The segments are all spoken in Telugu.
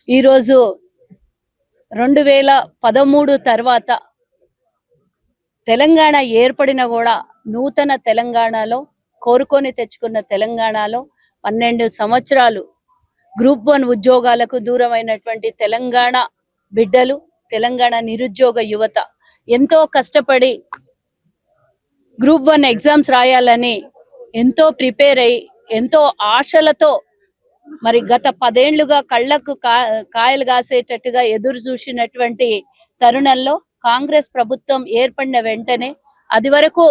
ఈరోజు 2013 తర్వాత తెలంగాణ ఏర్పడిన కూడా నూతన తెలంగాణలో కోరుకొని తెచ్చుకున్న తెలంగాణలో 12 సంవత్సరాలు గ్రూప్ 1 ఉద్యోగాలకు దూరమైనటువంటి తెలంగాణ బిడ్డలు, తెలంగాణ నిరుద్యోగ యువత ఎంతో కష్టపడి గ్రూప్ 1 ఎగ్జామ్స్ రాయాలని ఎంతో ప్రిపేర్ అయ్యి ఎంతో ఆశలతో మరి గత 10 ఏళ్లుగా కళ్ళకు కాయలు కాసేటట్టుగా ఎదురు చూసినటువంటి తరుణంలో కాంగ్రెస్ ప్రభుత్వం ఏర్పడిన వెంటనే అది వరకు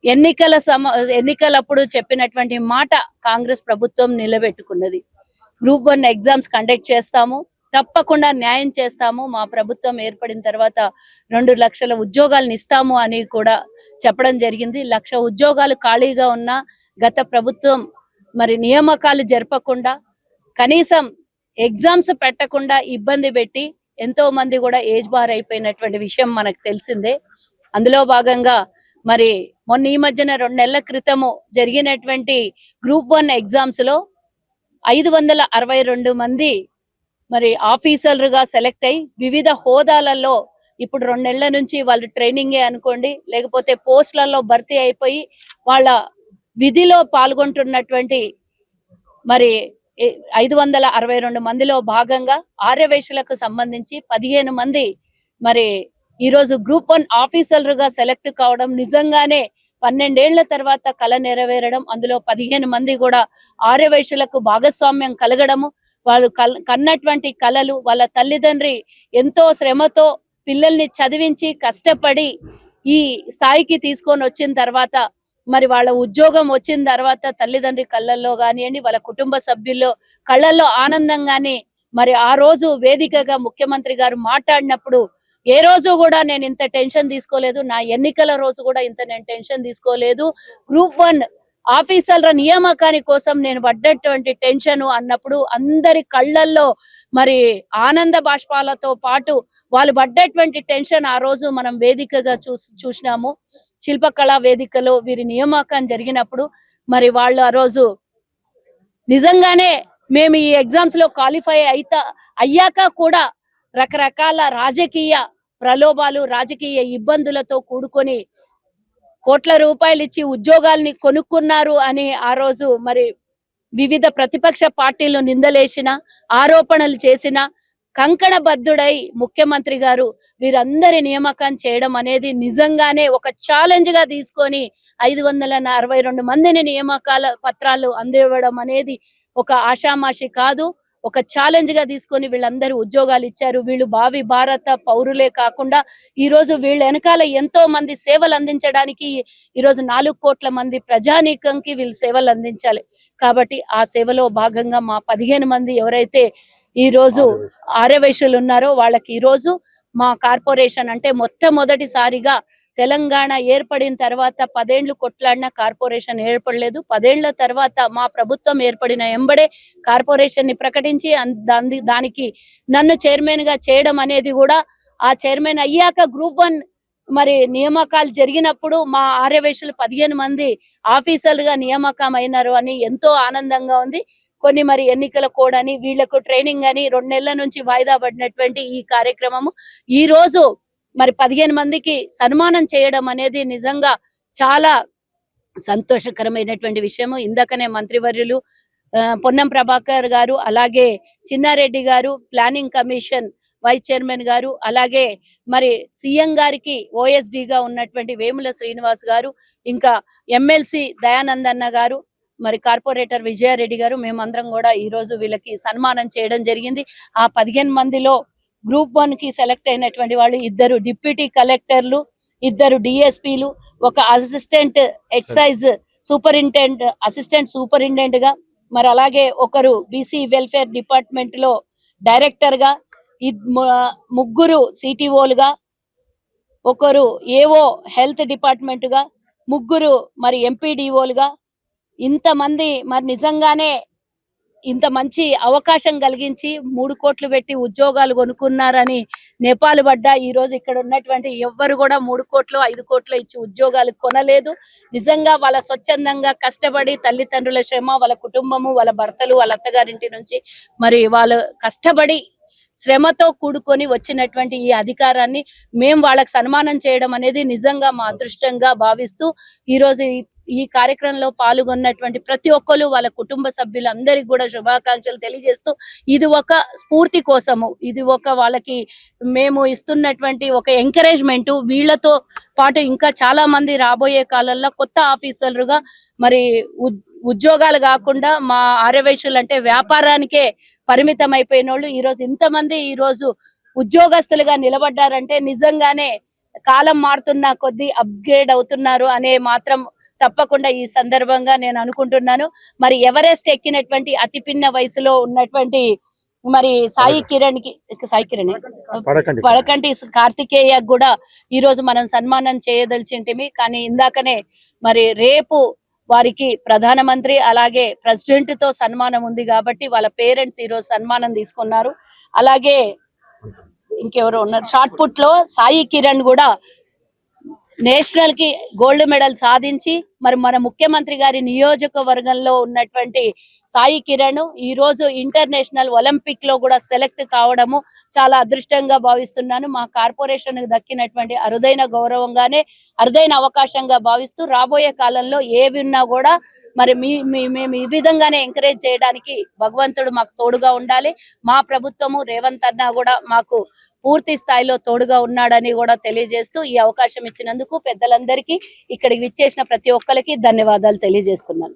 ఎన్నికలప్పుడు చెప్పినటువంటి మాట కాంగ్రెస్ ప్రభుత్వం నిలబెట్టుకున్నది. గ్రూప్ 1 ఎగ్జామ్స్ కండక్ట్ చేస్తాము, తప్పకుండా న్యాయం చేస్తాము, మా ప్రభుత్వం ఏర్పడిన తర్వాత 2 లక్షల ఉద్యోగాలను ఇస్తాము అని కూడా చెప్పడం జరిగింది. 1 లక్ష ఉద్యోగాలు ఖాళీగా ఉన్న గత ప్రభుత్వం మరి నియామకాలు జరపకుండా కనీసం ఎగ్జామ్స్ పెట్టకుండా ఇబ్బంది పెట్టి ఎంతో మంది కూడా ఏజ్ బార్ అయిపోయినటువంటి విషయం మనకు తెలిసిందే. అందులో భాగంగా మరి మొన్న ఈ మధ్యన 2 నెలల క్రితము జరిగినటువంటి గ్రూప్ 1 ఎగ్జామ్స్ లో 562 మంది మరి ఆఫీసర్లుగా సెలెక్ట్ అయి వివిధ హోదాలలో ఇప్పుడు 2 నెలల నుంచి వాళ్ళు ట్రైనింగే అనుకోండి, లేకపోతే పోస్టులలో భర్తీ అయిపోయి వాళ్ళ విధిలో పాల్గొంటున్నటువంటి మరి 562 మందిలో భాగంగా ఆర్యవైశ్యులకు సంబంధించి 15 మంది మరి ఈరోజు గ్రూప్ 1 ఆఫీసర్లుగా సెలెక్ట్ కావడం నిజంగానే 12 ఏళ్ల తర్వాత కళ నెరవేరడం. అందులో 15 మంది కూడా ఆర్యవైశ్యులకు భాగస్వామ్యం కలగడము, వాళ్ళు కన్నటువంటి కళలు వాళ్ళ తల్లిదండ్రి ఎంతో శ్రమతో పిల్లల్ని చదివించి కష్టపడి ఈ స్థాయికి తీసుకొని వచ్చిన తర్వాత మరి వాళ్ళ ఉద్యోగం వచ్చిన తర్వాత తల్లిదండ్రి కళ్ళల్లో కానివ్వండి, వాళ్ళ కుటుంబ సభ్యుల్లో కళ్ళల్లో ఆనందం గాని మరి ఆ రోజు వేదికగా ముఖ్యమంత్రి గారు మాట్లాడినప్పుడు ఏ రోజు కూడా నేను ఇంత టెన్షన్ తీసుకోలేదు, నా ఎన్నికల రోజు కూడా ఇంత నేను టెన్షన్ తీసుకోలేదు, గ్రూప్ 1 ఆఫీసర్ల నియామకాని కోసం నేను పడ్డటువంటి టెన్షన్ అన్నప్పుడు అందరి కళ్ళల్లో మరి ఆనంద బాష్పాలతో పాటు వాళ్ళు పడ్డటువంటి టెన్షన్ ఆ రోజు మనం వేదికగా చూసినాము. శిల్పకళా వేదికలో వీరి నియామకం జరిగినప్పుడు మరి వాళ్ళు ఆ రోజు నిజంగానే మేము ఈ ఎగ్జామ్స్ లో క్వాలిఫై అయ్యాక కూడా రకరకాల రాజకీయ ప్రలోభాలు, రాజకీయ ఇబ్బందులతో కూడుకొని కోట్ల రూపాయలు ఇచ్చి ఉద్యోగాల్ని కొనుక్కున్నారు అని ఆ రోజు మరి వివిధ ప్రతిపక్ష పార్టీలు నిందలేసిన, ఆరోపణలు చేసిన కంకణబద్ధుడై ముఖ్యమంత్రి గారు వీరందరి నియామకం చేయడం అనేది నిజంగానే ఒక ఛాలెంజ్ గా తీసుకొని 562 మందిని నియామకాల పత్రాలు అందివ్వడం అనేది ఒక ఆషామాషి కాదు, ఒక ఛాలెంజ్ గా తీసుకొని వీళ్ళందరూ ఉద్యోగాలు ఇచ్చారు. వీళ్ళు భావి భారత పౌరులే కాకుండా ఈ రోజు వీళ్ళ వెనకాల ఎంతో మంది సేవలు అందించడానికి ఈరోజు 4 కోట్ల మంది ప్రజానీకంకి వీళ్ళు సేవలు అందించాలి. కాబట్టి ఆ సేవలో భాగంగా మా 15 మంది ఎవరైతే ఈ రోజు ఆర్యవైశ్యులు ఉన్నారో వాళ్ళకి ఈ రోజు మా కార్పొరేషన్ అంటే మొట్టమొదటిసారిగా తెలంగాణ ఏర్పడిన తర్వాత 10 ఏళ్లు కొట్లాడిన కార్పొరేషన్ ఏర్పడలేదు. 10 ఏళ్ల తర్వాత మా ప్రభుత్వం ఏర్పడిన ఎంబడే కార్పొరేషన్ ని ప్రకటించి దానికి నన్ను చైర్మన్ గా చేయడం అనేది కూడా ఆ చైర్మన్ అయ్యాక గ్రూప్ 1 మరి నియామకాలు జరిగినప్పుడు మా ఆర్యవైశ్యులు 15 మంది ఆఫీసర్లుగా నియామకం అయినారు అని ఎంతో ఆనందంగా ఉంది. కొన్ని మరి ఎన్నికల కోడ్ అని వీళ్లకు ట్రైనింగ్ అని 2 నెలల నుంచి వాయిదా పడినటువంటి ఈ కార్యక్రమము ఈ రోజు మరి 15 మందికి సన్మానం చేయడం అనేది నిజంగా చాలా సంతోషకరమైనటువంటి విషయము. ఇందాకనే మంత్రివర్యులు పొన్నం ప్రభాకర్ గారు, అలాగే చిన్నారెడ్డి గారు, ప్లానింగ్ కమిషన్ వైస్ చైర్మన్ గారు, అలాగే మరి సీఎం గారికి ఓఎస్డీగా ఉన్నటువంటి వేముల శ్రీనివాస్ గారు, ఇంకా ఎమ్మెల్సీ దయానందన్న గారు, మరి కార్పొరేటర్ విజయారెడ్డి గారు, మేమందరం కూడా ఈ రోజు వీళ్ళకి సన్మానం చేయడం జరిగింది. ఆ 15 మందిలో గ్రూప్ 1 కి సెలెక్ట్ అయినటువంటి వాళ్ళు 2 డిప్యూటీ కలెక్టర్లు, 2 డిఎస్పీలు, ఒక అసిస్టెంట్ ఎక్సైజ్ అసిస్టెంట్ సూపరింటెండెంట్ గా, మరి అలాగే ఒకరు బీసీ వెల్ఫేర్ డిపార్ట్మెంట్ లో డైరెక్టర్ గా, 3 సిటిఓలుగా, ఒకరు ఏఓ హెల్త్ డిపార్ట్మెంట్ గా, 3 మరి ఎంపీడీఓలుగా, ఇంతమంది మరి నిజంగానే ఇంత మంచి అవకాశం కలిగించి 3 కోట్లు పెట్టి ఉద్యోగాలు కొనుక్కున్నారని నేపాలు పడ్డా ఈ రోజు ఇక్కడ ఉన్నటువంటి ఎవ్వరు కూడా 3 కోట్లు 5 కోట్లు ఇచ్చి ఉద్యోగాలు కొనలేదు. నిజంగా వాళ్ళ స్వచ్ఛందంగా కష్టపడి తల్లిదండ్రుల శ్రమ, వాళ్ళ కుటుంబము, వాళ్ళ భర్తలు, వాళ్ళ అత్తగారింటి నుంచి మరి వాళ్ళు కష్టపడి శ్రమతో కూడుకొని వచ్చినటువంటి ఈ అధికారాన్ని మేము వాళ్ళకి సన్మానం చేయడం అనేది నిజంగా మా అదృష్టంగా భావిస్తూ ఈరోజు ఈ కార్యక్రమంలో పాల్గొన్నటువంటి ప్రతి ఒక్కరు వాళ్ళ కుటుంబ సభ్యులందరికీ కూడా శుభాకాంక్షలు తెలియజేస్తూ ఇది ఒక స్ఫూర్తి కోసము, ఇది ఒక వాళ్ళకి మేము ఇస్తున్నటువంటి ఒక ఎంకరేజ్మెంట్. వీళ్ళతో పాటు ఇంకా చాలా మంది రాబోయే కాలంలో కొత్త ఆఫీసర్లుగా మరి ఉద్యోగాలు కాకుండా మా ఆర్యవైశ్యులు అంటే వ్యాపారానికే పరిమితం అయిపోయిన వాళ్ళు ఈరోజు ఇంతమంది ఈరోజు ఉద్యోగస్తులుగా నిలబడ్డారంటే నిజంగానే కాలం మారుతున్న కొద్దీ అప్గ్రేడ్ అవుతున్నారు అనే మాత్రం తప్పకుండా ఈ సందర్భంగా నేను అనుకుంటున్నాను. మరి ఎవరెస్ట్ ఎక్కినటువంటి అతి పిన్న వయసులో ఉన్నటువంటి మరి సాయి కిరణ్ పడకంటి కార్తికేయ కూడా ఈ రోజు మనం సన్మానం చేయదలిచింటిమి. కానీ ఇందాకనే మరి రేపు వారికి ప్రధానమంత్రి అలాగే ప్రెసిడెంట్ తో సన్మానం ఉంది కాబట్టి వాళ్ళ పేరెంట్స్ ఈ రోజు సన్మానం తీసుకున్నారు. అలాగే ఇంకెవరో ఉన్నారు, షార్ట్ పుట్ లో సాయి కిరణ్ కూడా నేషనల్ కి గోల్డ్ మెడల్ సాధించి మరి మన ముఖ్యమంత్రి గారి నియోజకవర్గంలో ఉన్నటువంటి సాయి కిరణ్ ఈ రోజు ఇంటర్నేషనల్ ఒలింపిక్ లో కూడా సెలెక్ట్ కావడము చాలా అదృష్టంగా భావిస్తున్నాను. మా కార్పొరేషన్ దక్కినటువంటి అరుదైన గౌరవంగానే, అరుదైన అవకాశంగా భావిస్తూ రాబోయే కాలంలో ఏవి ఉన్నా కూడా మరి మేము ఈ విధంగానే ఎంకరేజ్ చేయడానికి భగవంతుడు మాకు తోడుగా ఉండాలి. మా ప్రభుత్వము రేవంత్ అన్న కూడా మాకు పూర్తి స్థాయిలో తోడుగా ఉన్నాడని కూడా తెలియజేస్తూ ఈ అవకాశం ఇచ్చినందుకు పెద్దలందరికీ, ఇక్కడికి విచ్చేసిన ప్రతి ఒక్కరికి ధన్యవాదాలు తెలియజేస్తున్నాను.